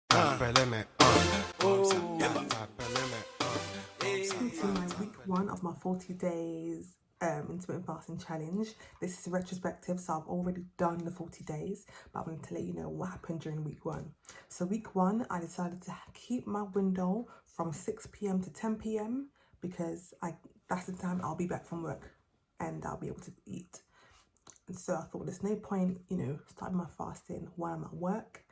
To my week 1 of my 40 days intermittent fasting challenge. This is a retrospective, so I've already done the 40 days, but I'm going to let you know what happened during week 1. So week 1, I decided to keep my window from 6 p.m. to 10 p.m. because that's the time I'll be back from work and I'll be able to eat. And so I thought there's no point, starting my fasting while I'm at work,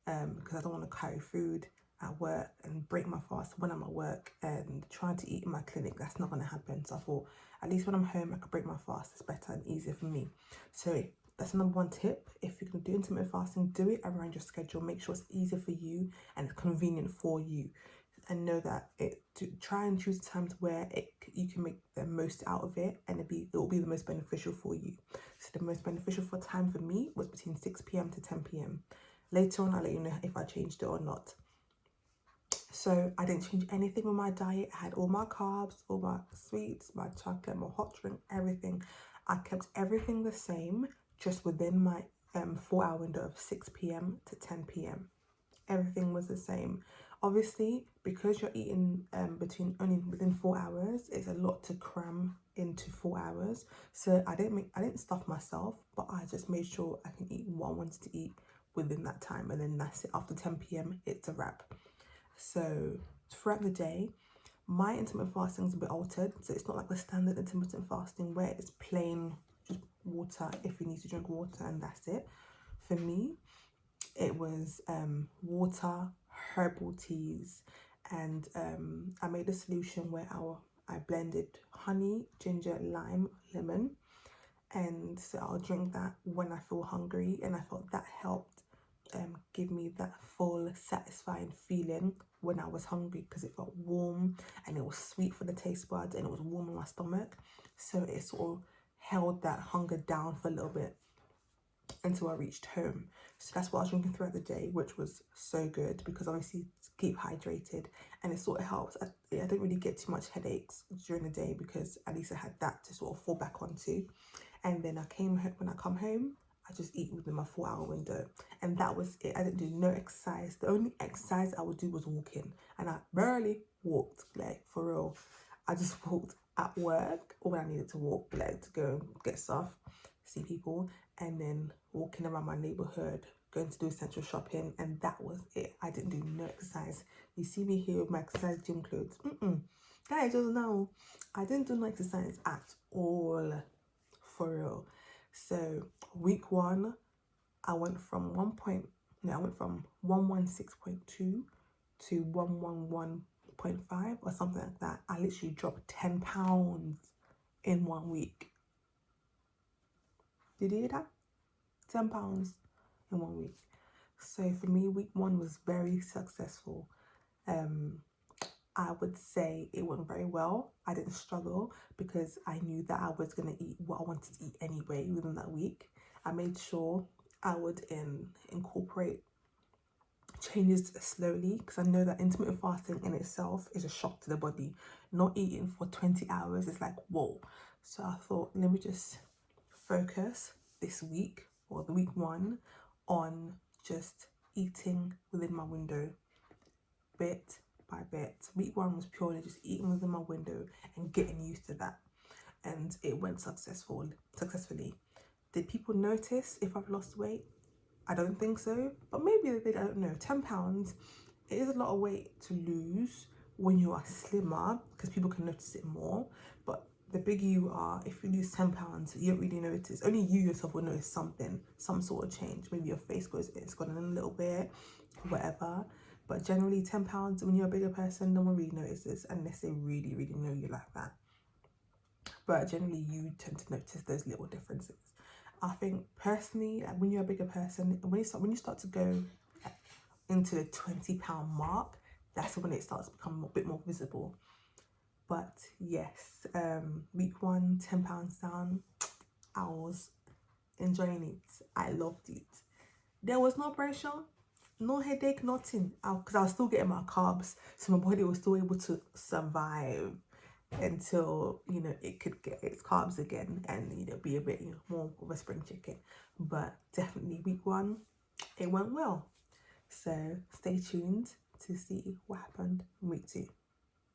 because I don't want to carry food at work and break my fast when I'm at work and trying to eat in my clinic. That's not going to happen. So I thought at least when I'm home I could break my fast. It's better and easier for me. So that's the number 1 tip. If you can do intermittent fasting, do it around your schedule. Make sure it's easier for you and convenient for you, and know that try and choose times where you can make the most out of it, and it will be the most beneficial for you. So the most beneficial time for me was between 6 p.m. to 10 p.m. Later on, I'll let you know if I changed it or not. So I didn't change anything with my diet. I had all my carbs, all my sweets, my chocolate, my hot drink, everything. I kept everything the same, just within my 4-hour window of 6 p.m. to 10 p.m. Everything was the same. Obviously, because you're eating within 4 hours, it's a lot to cram into 4 hours. So I didn't stuff myself, but I just made sure I can eat what I wanted to eat within that time, and then that's it. After 10 p.m. it's a wrap. So throughout the day, my intermittent fasting is a bit altered. So it's not like the standard intermittent fasting where it's plain just water if you need to drink water and that's it. For me, it was water, herbal teas, and I made a solution where I blended honey, ginger, lime, lemon, and so I'll drink that when I feel hungry, and I felt that helped give me that full satisfying feeling when I was hungry, because it felt warm and it was sweet for the taste buds and it was warm in my stomach. So it sort of held that hunger down for a little bit until I reached home. So that's what I was drinking throughout the day, which was so good because obviously to keep hydrated, and it sort of helps. I didn't really get too much headaches during the day because at least I had that to sort of fall back onto. And then when I come home, I just eat within my 4-hour window, and that was it. I didn't do no exercise. The only exercise I would do was walking, and I barely walked, like for real. I just walked at work or when I needed to walk, like to go get stuff, see people, and then walking around my neighborhood, going to do essential shopping, and that was it. I didn't do no exercise. You see me here with my exercise gym clothes. Guys, just know I didn't do no exercise at all, for real. So week 1, I went from 116.2 to 111.5 or something like that. I literally dropped 10 pounds in 1 week. Did you hear that? 10 pounds in 1 week. So for me, week 1 was very successful. I would say it went very well. I didn't struggle because I knew that I was going to eat what I wanted to eat anyway within that week. I made sure I would incorporate changes slowly, because I know that intermittent fasting in itself is a shock to the body. Not eating for 20 hours is like, whoa. So I thought, let me just focus this week, or the week 1, on just eating within my window, bit by bit. Week 1 was purely just eating within my window and getting used to that, and it went successfully. Did people notice if I've lost weight? I don't think so, but maybe they don't know. 10 pounds, it is a lot of weight to lose when you are slimmer, because people can notice it more. But the bigger you are, if you lose 10 pounds, you don't really notice. Only you yourself will notice some sort of change. Maybe your face it's gone in a little bit, whatever. But generally 10 pounds, when you're a bigger person, no one really notices unless they really, really know you like that. But generally you tend to notice those little differences. I think personally, like when you're a bigger person, when you start to go into the 20-pound mark, that's when it starts to become a bit more visible. But yes, week 1, 10 pounds down. I was enjoying it. I loved it. There was no pressure, no headache, nothing, because I was still getting my carbs, so my body was still able to survive until it could get its carbs again and be a bit more of a spring chicken. But definitely week 1, it went well. So stay tuned to see what happened in week 2.